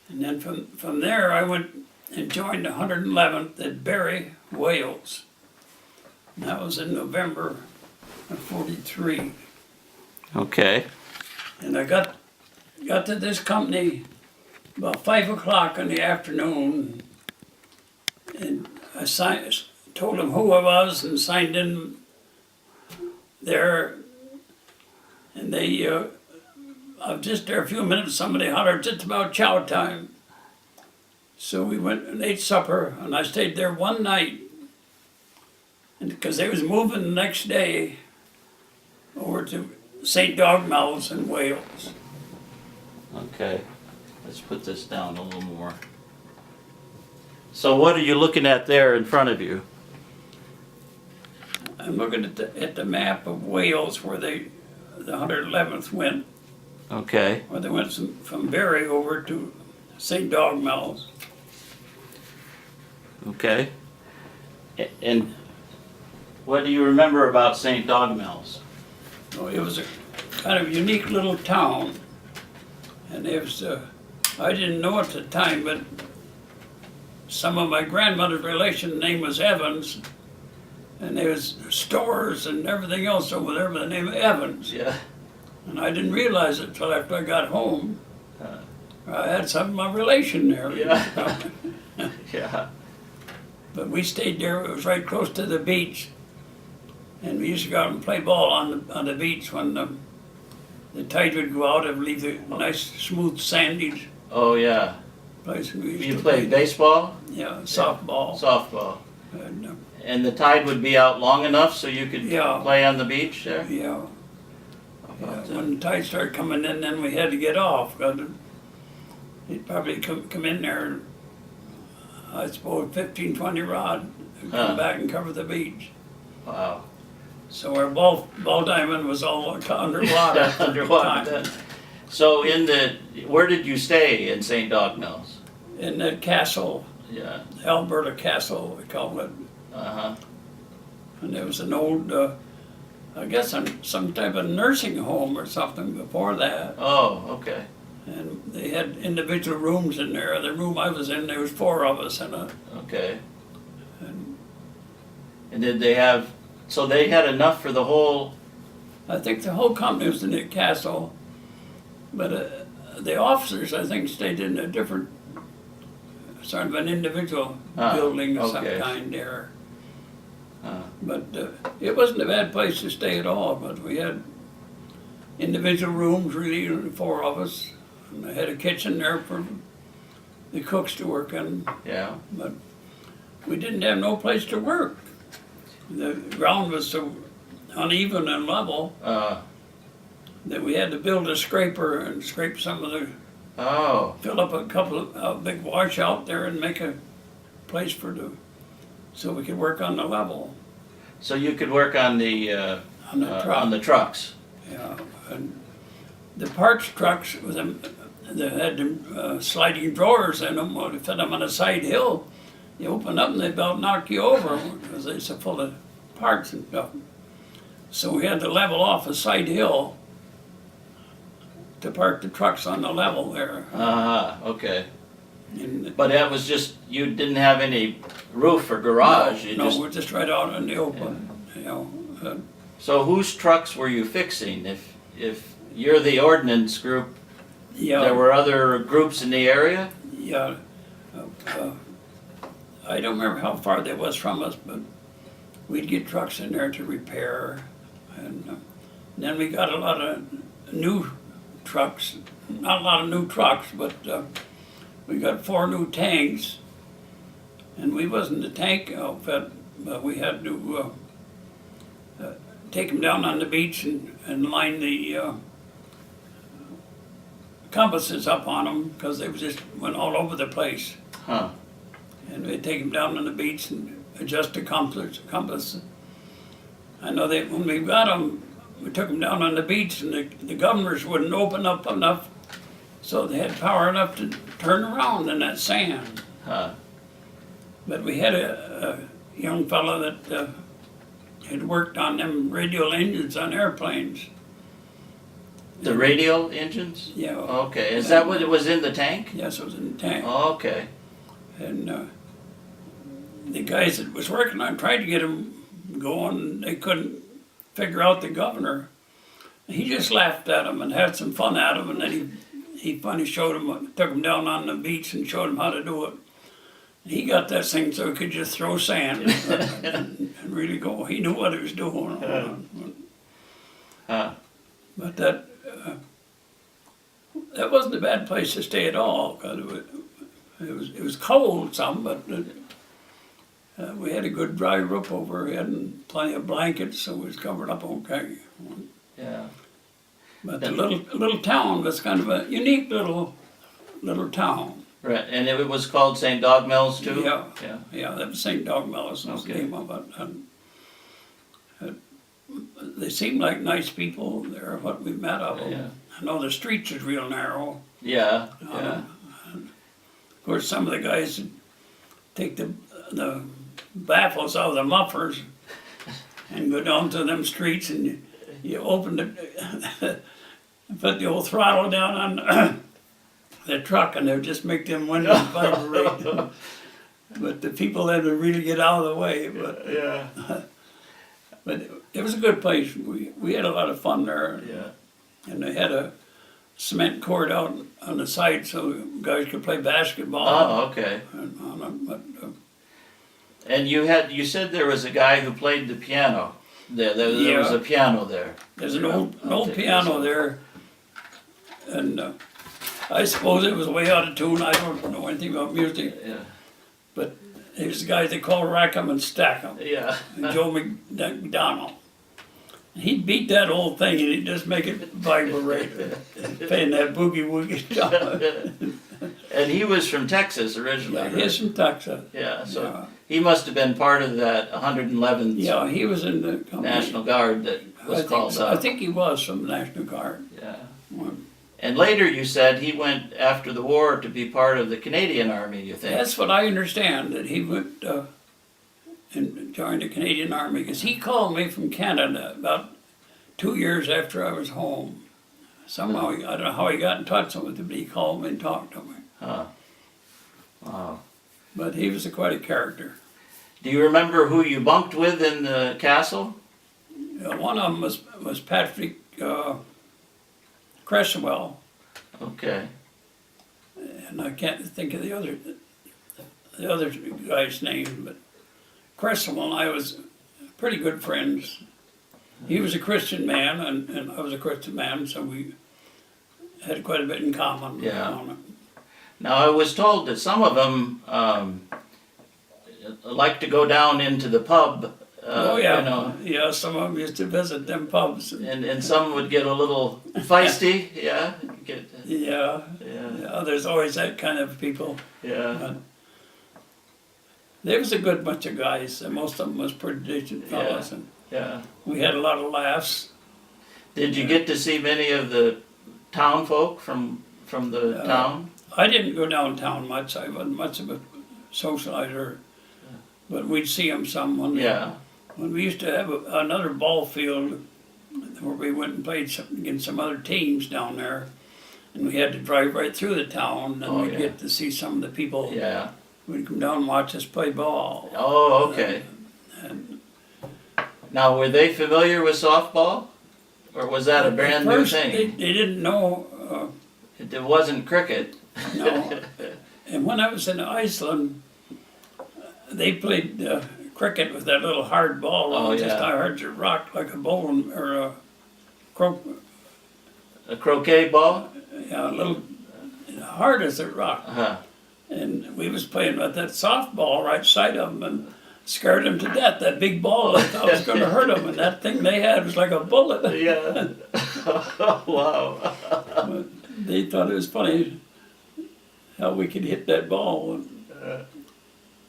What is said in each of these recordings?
And then from there, I went and joined the 111th at Barry, Wales. And that was in November of '43. Okay. And I got to this company about 5 o'clock in the afternoon, and I told them who I was and signed in there. And they, I was just there a few minutes, somebody hollered, it's about chow time. So we went and ate supper, and I stayed there one night, and because they was moving the next day over to St. Dogmell's in Wales. Okay. Let's put this down a little more. So what are you looking at there in front of you? I'm looking at the map of Wales where the 111th went, Okay. where they went from Barry over to St. Dogmell's. Okay. And what do you remember about St. Dogmell's? So it was a kind of unique little town, and it was, I didn't know at the time, but some of my grandmother's relation name was Evans, and there was stores and everything else over there by the name of Evans. Yeah. And I didn't realize it till after I got home. I had some of my relation there. Yeah. Yeah. But we stayed there, it was right close to the beach. And we used to go out and play ball on the beach when the tide would go out and leave the nice smooth sandy Oh yeah. place. We used You to played baseball? Yeah, softball. Softball. And, And the tide would be out long enough so you could Yeah. play on the beach there? yeah. When the tide started coming in, then we had to get off. 'Cause he'd probably come in there, I suppose 15, 20 rod, and come back and cover the beach. Wow. So our ball diamond was all underwater. Underwater then. So where did you stay in St. Dogmell's? In that castle, Yeah. Alberta Castle, we call it. Uh-huh. And there was an old, I guess some type of nursing home or something before that. Oh, okay. And they had individual rooms in there. The room I was in, there was 4 of us in it. Okay. And And did they have, so they had enough for the whole, I think the whole company was in the castle, but the officers, I think, stayed in a different, sort of an individual building of some okay. kind there. uh, But it wasn't a bad place to stay at all, but we had individual rooms, really, 4 of us. And I had a kitchen there for the cooks to work in, yeah. but we didn't have no place to work. The ground was so uneven and level that we had to build a scraper and scrape some of the, Oh, fill up a couple of big washout there and make a place so we could work on the level. so you could work on the, On the truck. on the trucks. Yeah, and the parts trucks with them, they had them sliding drawers in them. Well, to fit them on a side hill, you open up and they about knock you over because they're so full of parts and stuff. So we had to level off a side hill to park the trucks on the level there. Okay. And But that was just, you didn't have any roof or garage? You no, just, we're just right out in the open, you know. so whose trucks were you fixing? If you're the ordnance group, Yeah. there were other groups in the area? Yeah, I don't remember how far that was from us, but we'd get trucks in there to repair. And then we got a lot of new trucks, not a lot of new trucks, but we got 4 new tanks. And we wasn't a tank outfit, but we had to take them down on the beach and line the compasses up on them because they just went all over the place. Huh. And we'd take them down on the beach and adjust the compass. I know that when we got them, we took them down on the beach and the governors wouldn't open up enough so they had power enough to turn around in that sand. Huh. But we had a young fellow that had worked on them radial engines on airplanes. The radial engines? Yeah. Okay, is that what it was in the tank? Yes, it was in the tank. Okay. And the guys that was working on tried to get him going. They couldn't figure out the governor. He just laughed at him and had some fun at him, and then he finally showed him, took him down on the beach and showed him how to do it. He got that thing so he could just throw sand and really go. He knew what he was doing. But that wasn't a bad place to stay at all, because it was cold some, but we had a good dry roof over our head and plenty of blankets, so we was covered up okay. Yeah. But the little town was kind of a unique little town. Right, and it was called St. Dog Mills too? Yeah, that was St. Dog Mills was the Okay. name of it. And they seemed like nice people there, what we met of them. Yeah. I know the streets is real narrow. Yeah, yeah. Of course, some of the guys would take the baffles out of the mufflers and go down to them streets, and you open it, put the old throttle down on the truck, and they'd just make them windows vibrate. But the people had to really get out of the way. But Yeah. but it was a good place. We had a lot of fun there. Yeah. And they had a cement court out on the side so guys could play basketball. Oh, okay. And you said there was a guy who played the piano. There was a piano there. There's an old piano there, and I suppose it was way out of tune. I don't know anything about music, Yeah. but there's guys they call rack 'em and stack 'em. Yeah. Joe McDonald. He'd beat that old thing and he'd just make it vibrate, playing that boogie woogie stuff. And he was from Texas originally. Yeah, right? he's from Texas. Yeah, so Yeah. he must have been part of that 111th Yeah, he was in the company. National Guard that was called I up. think he was from the National Guard. Yeah. One. And later you said he went after the war to be part of the Canadian Army, you think? That's what I understand, that he went and joined the Canadian Army, because he called me from Canada about 2 years after I was home. Somehow, I don't know how he got in touch with me, but he called me and talked to me. Huh. Wow. But he was quite a character. Do you remember who you bunked with in the castle? One of them was Patrick Cresswell, Okay. and I can't think of the other guy's name, but Cresswell and I was pretty good friends. He was a Christian man, and I was a Christian man, so we had quite a bit in common. Yeah. Now I was told that some of them like to go down into the pub. Oh yeah, You know, yeah. Some of them used to visit them pubs. and some would get a little feisty. Yeah. Yeah, Yeah. there's always that kind of people. Yeah. There was a good bunch of guys. And most of them was pretty decent fellas, and Yeah. we had a lot of laughs. Did you get to see many of the town folk from the town? I didn't go downtown much. I wasn't much of a socializer, but we'd see them some when we used to have another ball field where we went and played against some other teams down there, and we had to drive right through the town, and we'd get to see some of the people. Yeah. We'd come down and watch us play ball. Oh, okay. Now, were they familiar with softball, or was that a brand new thing? They didn't know. It wasn't cricket. No. And when I was in Iceland, they played cricket with that little hard ball. Oh, Just yeah. how hard it rocked like a bowling or a A croquet ball? a little hard as it rocked. Uh-huh. And we was playing with that softball right side of them and scared them to death. That big ball, I thought was going to hurt them, and that thing they had was like a bullet. Yeah. Wow. But they thought it was funny how we could hit that ball.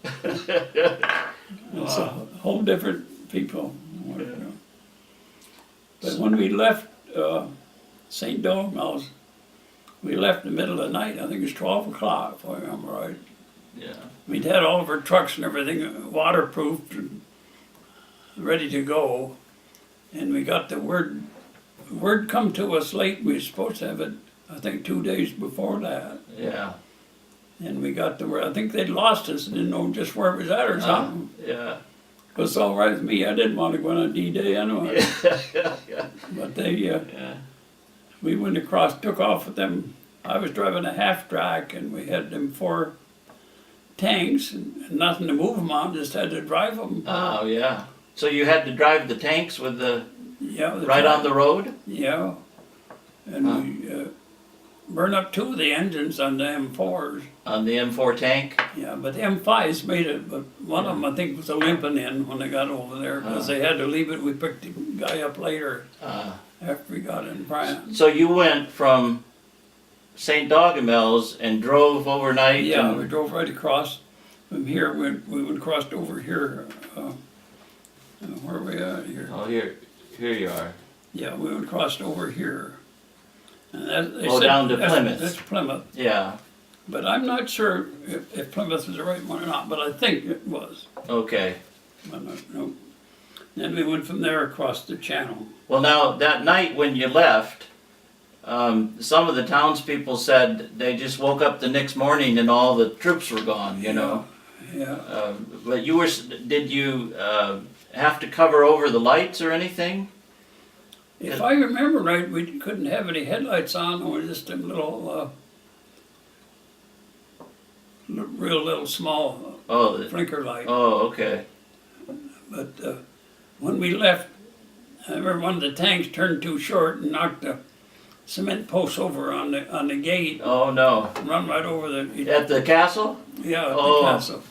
It's a whole different people. But when we left St. Dogma's, we left in the middle of the night. I think it was 12 o'clock, if I remember right. Yeah. We'd had all of our trucks and everything waterproofed and ready to go. And we got the word word come to us late, we were supposed to have it, I think, 2 days before that. Yeah. And we got to where, I think they'd lost us and didn't know just where it was at or something. Yeah. It was all right with me, I didn't want to go on a D-Day anyway. Yeah. But they, Yeah. we went across, took off with them. I was driving a half-track and we had them 4 tanks and nothing to move them on, just had to drive them. Oh, yeah. So you had to drive the tanks with the, Yeah. right on the road? Yeah. And we burned up 2 of the engines on the M4s. On the M4 tank? Yeah, but the M5s made it, but one of them I think was a limping in when they got over there because they had to leave it. We picked the guy up later after we got in France. So you went from St. Dogomels and drove overnight? Yeah, and- we drove right across from here. We went crossed over here. Where are we at here? Oh, here you are. Yeah, we went crossed over here. And that, they Oh, said down to Plymouth. That's Plymouth. Yeah, But I'm not sure if Plymouth was the right one or not, but I think it was. okay. I don't know. Then we went from there across the channel. Well, now, that night when you left, some of the townspeople said they just woke up the next morning and all the troops were gone, you know? Yeah. But did you have to cover over the lights or anything? If I remember right, we couldn't have any headlights on, or just a little, real little small blinker light. Oh, okay. But when we left, I remember one of the tanks turned too short and knocked the cement post over on the gate. Oh, no. Run right over the. At the castle? Yeah, at Oh. the castle.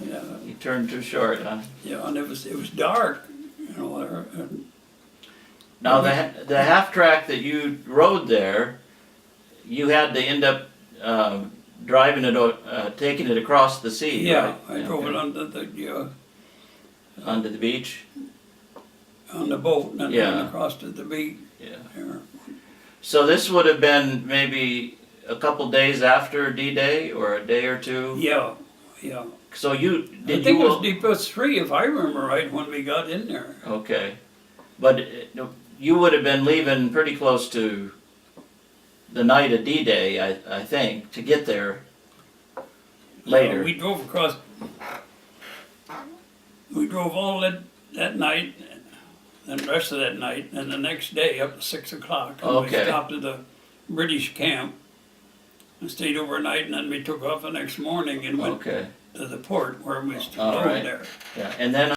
Yeah, You turned too short, huh? yeah, and it was dark, you know. And Now, the half-track that you rode there, you had to end up driving it, taking it across the sea, yeah, right? I drove it Okay. Onto the beach? on the boat and then Yeah. across to the beach. Yeah. There. So this would have been maybe a couple days after D-Day, or a day or two? Yeah, yeah. So you, I think it was Deepest 3, if I remember right, when we got in there. Okay. But you would have been leaving pretty close to the night of D-Day, I think, to get there later. We drove across. We drove all that night, and the rest of that night, and the next day up to 6 o'clock. And Okay. we stopped at the British camp and stayed overnight, and then we took off the next morning and went Okay. to the port where we All rode right. there. Yeah. And then